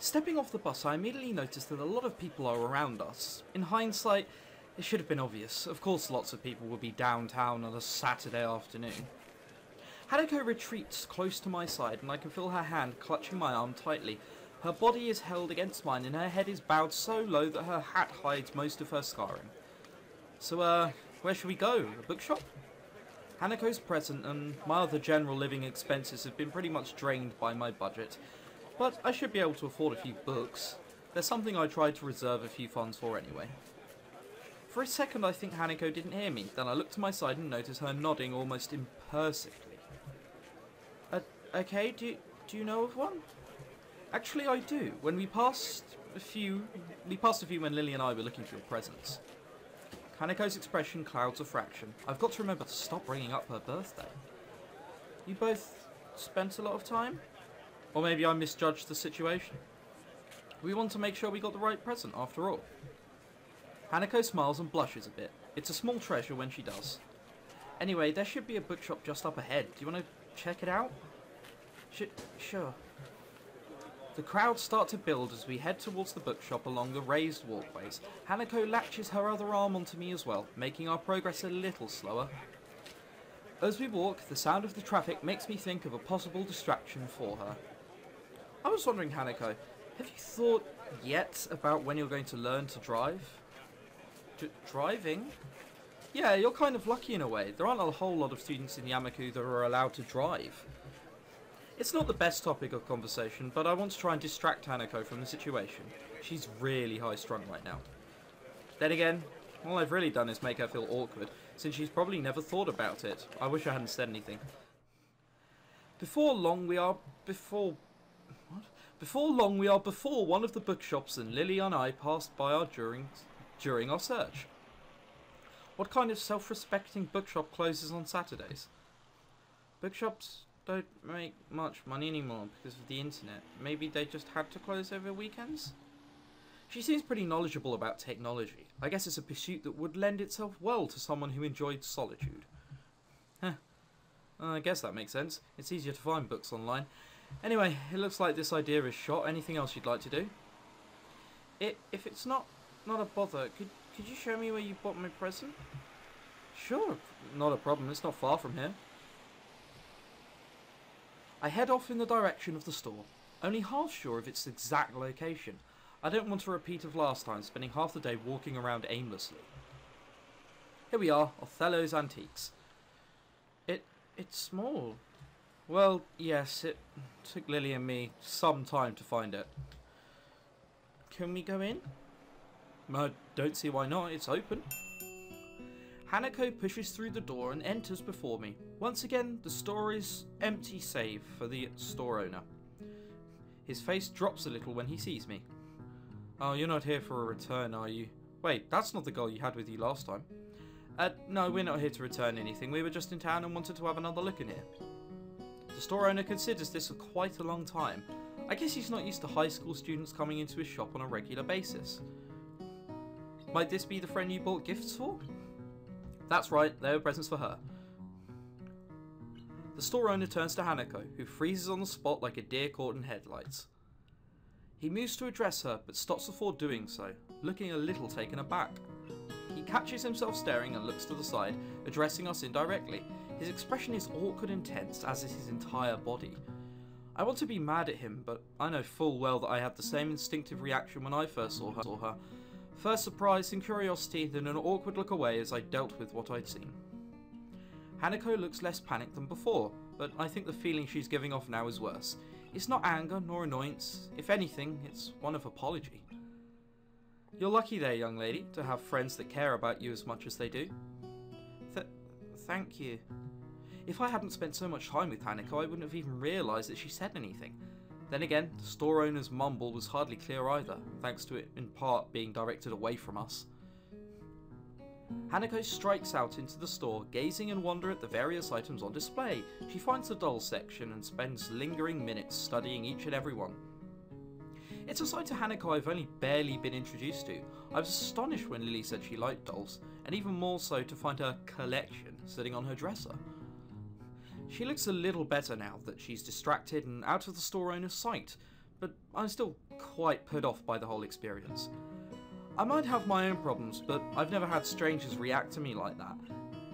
Stepping off the bus, I immediately noticed that a lot of people are around us. In hindsight, it should have been obvious. Of course lots of people would be downtown on a Saturday afternoon. Hanako retreats close to my side and I can feel her hand clutching my arm tightly. Her body is held against mine and her head is bowed so low that her hat hides most of her scarring. So, where should we go? A bookshop? Hanako's present and my other general living expenses have been pretty much drained by my budget. But I should be able to afford a few books. There's something I tried to reserve a few funds for anyway. For a second I think Hanako didn't hear me, then I looked to my side and noticed her nodding almost imperceptibly. Okay, do you know of one? Actually I do. When we passed a few when Lily and I were looking for your presents. Hanako's expression clouds a fraction. I've got to remember to stop bringing up her birthday. You both spent a lot of time? Or maybe I misjudged the situation. We want to make sure we got the right present after all. Hanako smiles and blushes a bit. It's a small treasure when she does. Anyway, there should be a bookshop just up ahead. Do you want to check it out? Sure. The crowds start to build as we head towards the bookshop along the raised walkways. Hanako latches her other arm onto me as well, making our progress a little slower. As we walk, the sound of the traffic makes me think of a possible distraction for her. I was wondering, Hanako, have you thought yet about when you're going to learn to drive? Driving? Yeah, you're kind of lucky in a way. There aren't a whole lot of students in Yamaku that are allowed to drive. It's not the best topic of conversation, but I want to try and distract Hanako from the situation. She's really high-strung right now. Then again, all I've really done is make her feel awkward, since she's probably never thought about it. I wish I hadn't said anything. Before long we are before one of the bookshops and Lily and I passed by during our search. What kind of self-respecting bookshop closes on Saturdays? Bookshops don't make much money anymore because of the internet. Maybe they just had to close over weekends? She seems pretty knowledgeable about technology. I guess it's a pursuit that would lend itself well to someone who enjoyed solitude. Huh. I guess that makes sense. It's easier to find books online. Anyway, it looks like this idea is shot. Anything else you'd like to do? If it's not a bother, could you show me where you bought my present? Sure, not a problem. It's not far from here. I head off in the direction of the store, only half sure of its exact location. I don't want a repeat of last time, spending half the day walking around aimlessly. Here we are, Othello's Antiques. It's small. Well, yes, it took Lily and me some time to find it. Can we go in? I don't see why not, it's open. Hanako pushes through the door and enters before me. Once again, the store is empty save for the store owner. His face drops a little when he sees me. Oh, you're not here for a return, are you? Wait, that's not the girl you had with you last time. No, we're not here to return anything. We were just in town and wanted to have another look in here. The store owner considers this quite a long time. I guess he's not used to high school students coming into his shop on a regular basis. Might this be the friend you bought gifts for? That's right, they were presents for her. The store owner turns to Hanako, who freezes on the spot like a deer caught in headlights. He moves to address her, but stops before doing so, looking a little taken aback. He catches himself staring and looks to the side, addressing us indirectly. His expression is awkward and tense, as is his entire body. I want to be mad at him, but I know full well that I had the same instinctive reaction when I first saw her. First surprise and curiosity, then an awkward look away as I dealt with what I'd seen. Hanako looks less panicked than before, but I think the feeling she's giving off now is worse. It's not anger nor annoyance. If anything, it's one of apology. You're lucky there, young lady, to have friends that care about you as much as they do. Thank you. If I hadn't spent so much time with Hanako, I wouldn't have even realised that she said anything. Then again, the store owner's mumble was hardly clear either, thanks to it in part being directed away from us. Hanako strikes out into the store, gazing in wonder at the various items on display. She finds the dolls section and spends lingering minutes studying each and every one. It's a side to Hanako I've only barely been introduced to. I was astonished when Lily said she liked dolls, and even more so to find her collection sitting on her dresser. She looks a little better now that she's distracted and out of the store owner's sight, but I'm still quite put off by the whole experience. I might have my own problems, but I've never had strangers react to me like that,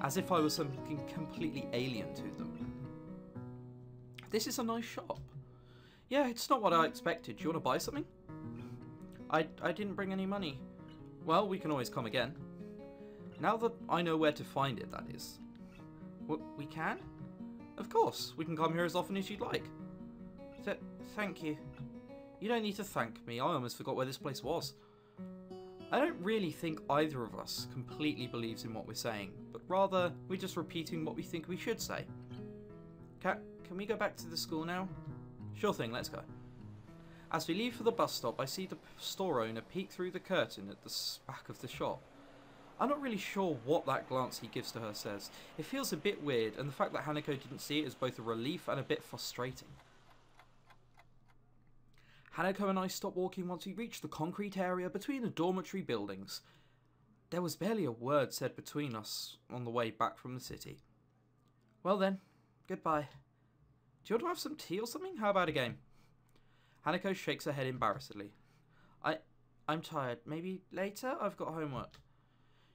as if I was something completely alien to them. This is a nice shop. Yeah, it's not what I expected. Do you want to buy something? I didn't bring any money. Well, we can always come again. Now that I know where to find it, that is. We can? Of course, we can come here as often as you'd like. Thank you. You don't need to thank me, I almost forgot where this place was. I don't really think either of us completely believes in what we're saying, but rather we're just repeating what we think we should say. Can we go back to the school now? Sure thing, let's go. As we leave for the bus stop, I see the store owner peek through the curtain at the back of the shop. I'm not really sure what that glance he gives to her says. It feels a bit weird, and the fact that Hanako didn't see it is both a relief and a bit frustrating. Hanako and I stop walking once we reach the concrete area between the dormitory buildings. There was barely a word said between us on the way back from the city. Well then, goodbye. Do you want to have some tea or something? How about a game? Hanako shakes her head embarrassedly. I'm tired. Maybe later? I've got homework.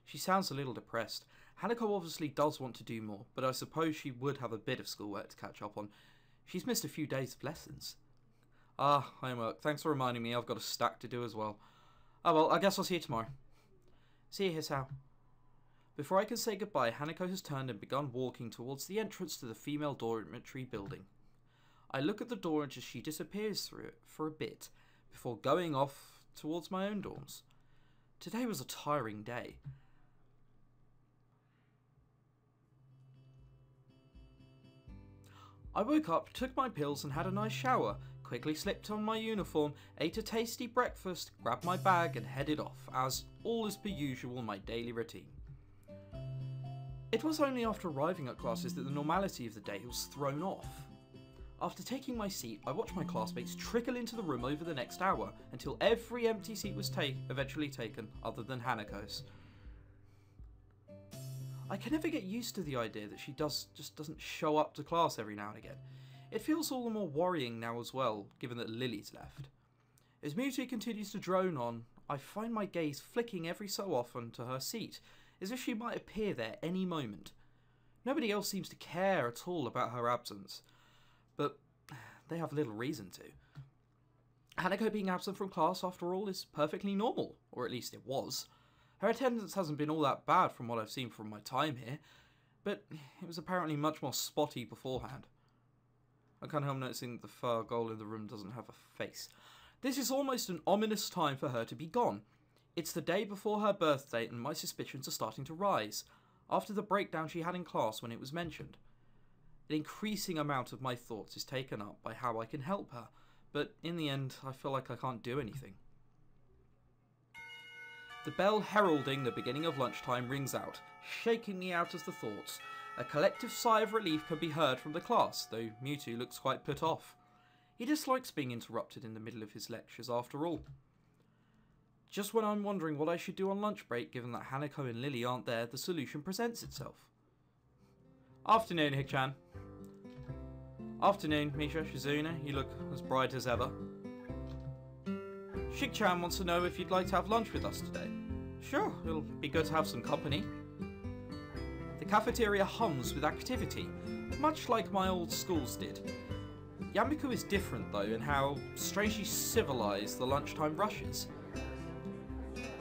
She sounds a little depressed. Hanako obviously does want to do more, but I suppose she would have a bit of schoolwork to catch up on. She's missed a few days of lessons. Ah, homework. Thanks for reminding me. I've got a stack to do as well. Oh well, I guess I'll see you tomorrow. See you, Hisao. Before I can say goodbye, Hanako has turned and begun walking towards the entrance to the female dormitory building. I look at the door as she disappears through it for a bit, before going off towards my own dorms. Today was a tiring day. I woke up, took my pills and had a nice shower, quickly slipped on my uniform, ate a tasty breakfast, grabbed my bag and headed off, as all is per usual my daily routine. It was only after arriving at classes that the normality of the day was thrown off. After taking my seat, I watched my classmates trickle into the room over the next hour, until every empty seat was eventually taken, other than Hanako's. I can never get used to the idea that she just doesn't show up to class every now and again. It feels all the more worrying now as well, given that Lily's left. As music continues to drone on, I find my gaze flicking every so often to her seat, as if she might appear there any moment. Nobody else seems to care at all about her absence, but they have little reason to. Hanako being absent from class, after all, is perfectly normal, or at least it was. Her attendance hasn't been all that bad from what I've seen from my time here, but it was apparently much more spotty beforehand. I can't help noticing the fur goal in the room doesn't have a face. This is almost an ominous time for her to be gone. It's the day before her birthday and my suspicions are starting to rise, after the breakdown she had in class when it was mentioned. An increasing amount of my thoughts is taken up by how I can help her, but in the end I feel like I can't do anything. The bell heralding the beginning of lunchtime rings out, shaking me out of the thoughts. A collective sigh of relief can be heard from the class, though Mewtwo looks quite put off. He dislikes being interrupted in the middle of his lectures after all. Just when I'm wondering what I should do on lunch break, given that Hanako and Lily aren't there, the solution presents itself. Afternoon, Hik-chan. Afternoon, Misha, Shizune. You look as bright as ever. Shik-chan wants to know if you'd like to have lunch with us today. Sure, it'll be good to have some company. The cafeteria hums with activity, much like my old schools did. Yamiku is different though in how strangely civilized the lunchtime rush is.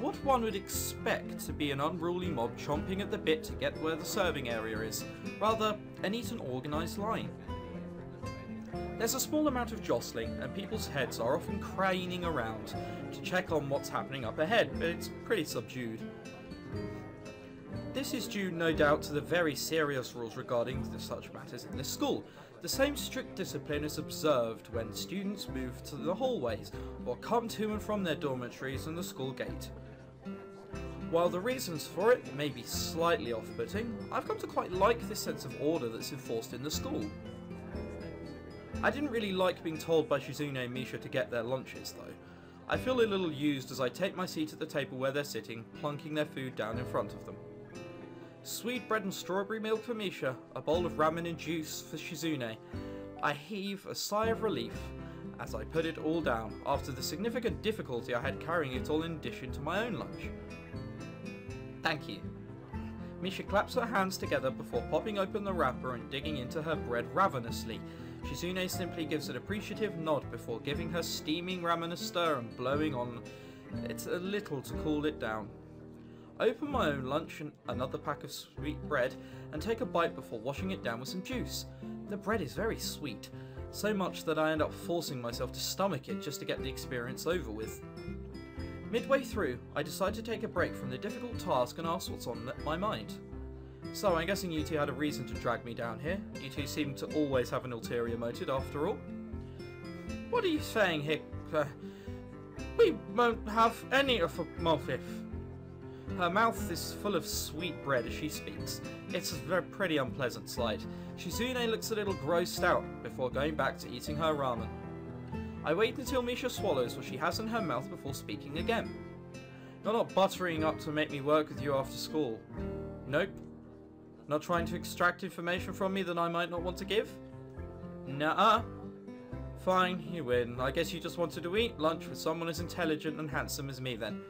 What one would expect to be an unruly mob chomping at the bit to get where the serving area is, rather a neat and organised line. There's a small amount of jostling, and people's heads are often craning around to check on what's happening up ahead, but it's pretty subdued. This is due no doubt to the very serious rules regarding such matters in this school. The same strict discipline is observed when students move to the hallways or come to and from their dormitories and the school gate. While the reasons for it may be slightly off-putting, I've come to quite like this sense of order that's enforced in the school. I didn't really like being told by Shizune and Misha to get their lunches though. I feel a little used as I take my seat at the table where they're sitting, plunking their food down in front of them. Sweet bread and strawberry milk for Misha, a bowl of ramen and juice for Shizune. I heave a sigh of relief as I put it all down, after the significant difficulty I had carrying it all in addition to my own lunch. Thank you. Misha claps her hands together before popping open the wrapper and digging into her bread ravenously. Shizune simply gives an appreciative nod before giving her steaming ramen a stir and blowing on it a little to cool it down. I open my own lunch and another pack of sweet bread and take a bite before washing it down with some juice. The bread is very sweet, so much that I end up forcing myself to stomach it just to get the experience over with. Midway through, I decide to take a break from the difficult task and ask what's on my mind. So, I'm guessing you two had a reason to drag me down here. You two seem to always have an ulterior motive after all. What are you saying here? We won't have any of a motive. Her mouth is full of sweet bread as she speaks. It's a very pretty unpleasant sight. Shizune looks a little grossed out before going back to eating her ramen. I wait until Misha swallows what she has in her mouth before speaking again. You're not buttering up to make me work with you after school. Nope. Not trying to extract information from me that I might not want to give? Nuh-uh. Fine, you win. I guess you just wanted to eat lunch with someone as intelligent and handsome as me then.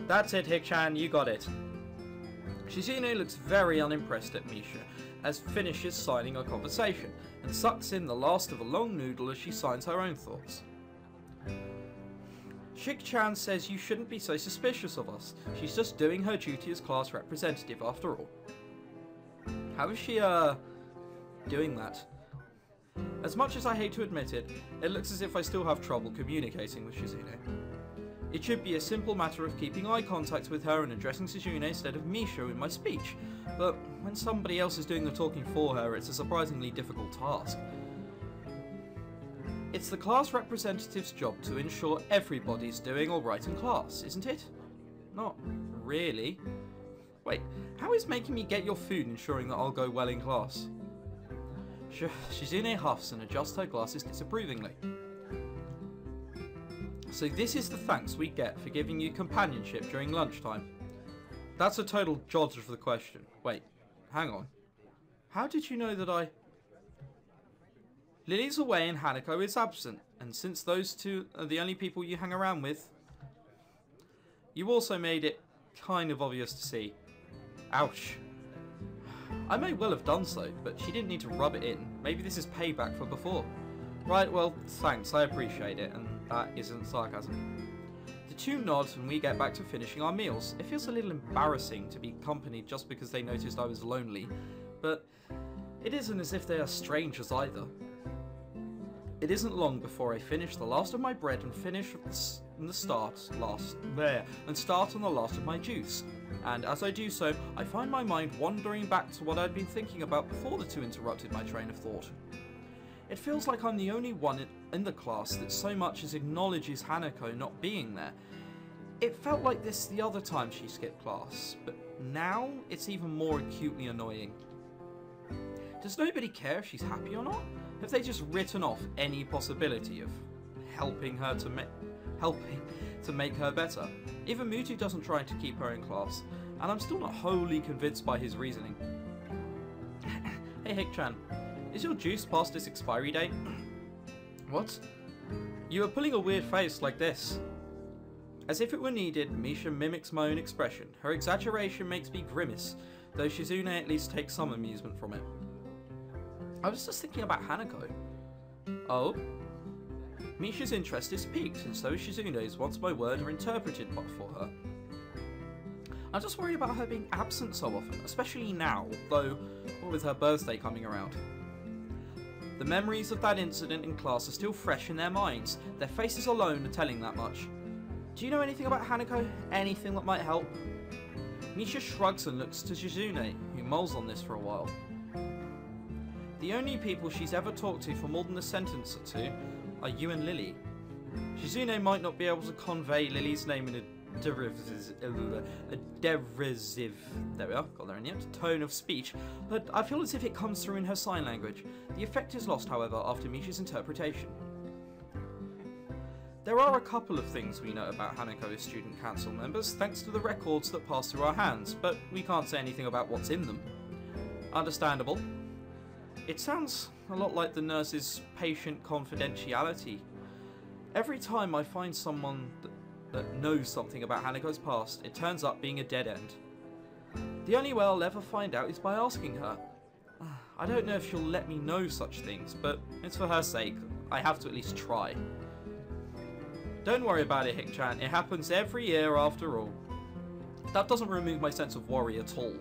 That's it, Hik-chan, you got it. Shizune looks very unimpressed at Misha as finishes signing our conversation and sucks in the last of a long noodle as she signs her own thoughts. Shik-chan says you shouldn't be so suspicious of us. She's just doing her duty as class representative after all. How is she, doing that? As much as I hate to admit it, it looks as if I still have trouble communicating with Shizune. It should be a simple matter of keeping eye contact with her and addressing Shizune instead of Misha in my speech, but when somebody else is doing the talking for her, it's a surprisingly difficult task. It's the class representative's job to ensure everybody's doing alright in class, isn't it? Not really. Wait, how is making me get your food ensuring that I'll go well in class? Shizune huffs and adjusts her glasses disapprovingly. So this is the thanks we get for giving you companionship during lunchtime. That's a total dodge of the question. Wait, hang on. How did you know that I... Lily's away and Hanako is absent, and since those two are the only people you hang around with, you also made it kind of obvious to see. Ouch. I may well have done so, but she didn't need to rub it in. Maybe this is payback for before. Right, well, thanks, I appreciate it, and that isn't sarcasm. The two nod and we get back to finishing our meals. It feels a little embarrassing to be accompanied just because they noticed I was lonely, but it isn't as if they are strangers either. It isn't long before I finish the last of my bread and start on the last of my juice. And as I do so, I find my mind wandering back to what I'd been thinking about before the two interrupted my train of thought. It feels like I'm the only one in the class that so much as acknowledges Hanako not being there. It felt like this the other time she skipped class, but now it's even more acutely annoying. Does nobody care if she's happy or not? Have they just written off any possibility of helping to make her better? Even Mutu doesn't try to keep her in class, and I'm still not wholly convinced by his reasoning. Hey Hik-chan, is your juice past its expiry date? What? You are pulling a weird face like this. As if it were needed, Misha mimics my own expression. Her exaggeration makes me grimace, though Shizune at least takes some amusement from it. I was just thinking about Hanako. Oh? Misha's interest is piqued, and so is Shizune's once my words are interpreted for her. I'm just worried about her being absent so often, especially now, though with her birthday coming around. The memories of that incident in class are still fresh in their minds. Their faces alone are telling that much. Do you know anything about Hanako? Anything that might help? Misha shrugs and looks to Shizune, who mulls on this for a while. The only people she's ever talked to for more than a sentence or two are you and Lily. Shizune might not be able to convey Lily's name in a derisive, there we are, got there in the end, tone of speech, but I feel as if it comes through in her sign language. The effect is lost, however, after Misha's interpretation. There are a couple of things we know about Hanako as student council members, thanks to the records that pass through our hands, but we can't say anything about what's in them. Understandable. It sounds a lot like the nurse's patient confidentiality. Every time I find someone that knows something about Hanako's past, it turns up being a dead end. The only way I'll ever find out is by asking her. I don't know if she'll let me know such things, but it's for her sake. I have to at least try. Don't worry about it, Hick-chan. It happens every year after all. That doesn't remove my sense of worry at all.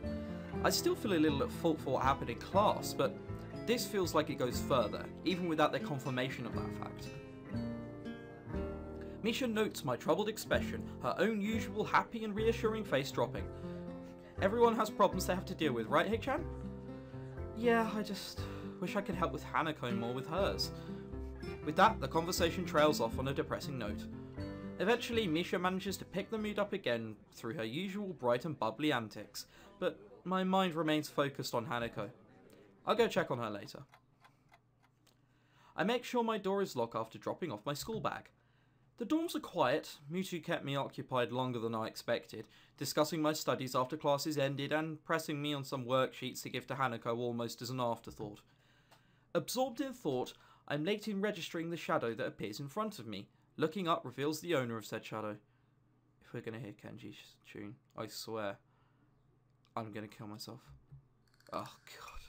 I still feel a little at fault for what happened in class, but this feels like it goes further, even without their confirmation of that fact. Misha notes my troubled expression, her own usual happy and reassuring face dropping. Everyone has problems they have to deal with, right, Hick-chan? Yeah, I just wish I could help with Hanako more with hers. With that, the conversation trails off on a depressing note. Eventually, Misha manages to pick the mood up again through her usual bright and bubbly antics, but my mind remains focused on Hanako. I'll go check on her later. I make sure my door is locked after dropping off my school bag. The dorms are quiet. Mutu kept me occupied longer than I expected, discussing my studies after classes ended and pressing me on some worksheets to give to Hanako almost as an afterthought. Absorbed in thought, I'm late in registering the shadow that appears in front of me. Looking up reveals the owner of said shadow. If we're going to hear Kenji's tune, I swear, I'm going to kill myself. Oh, God.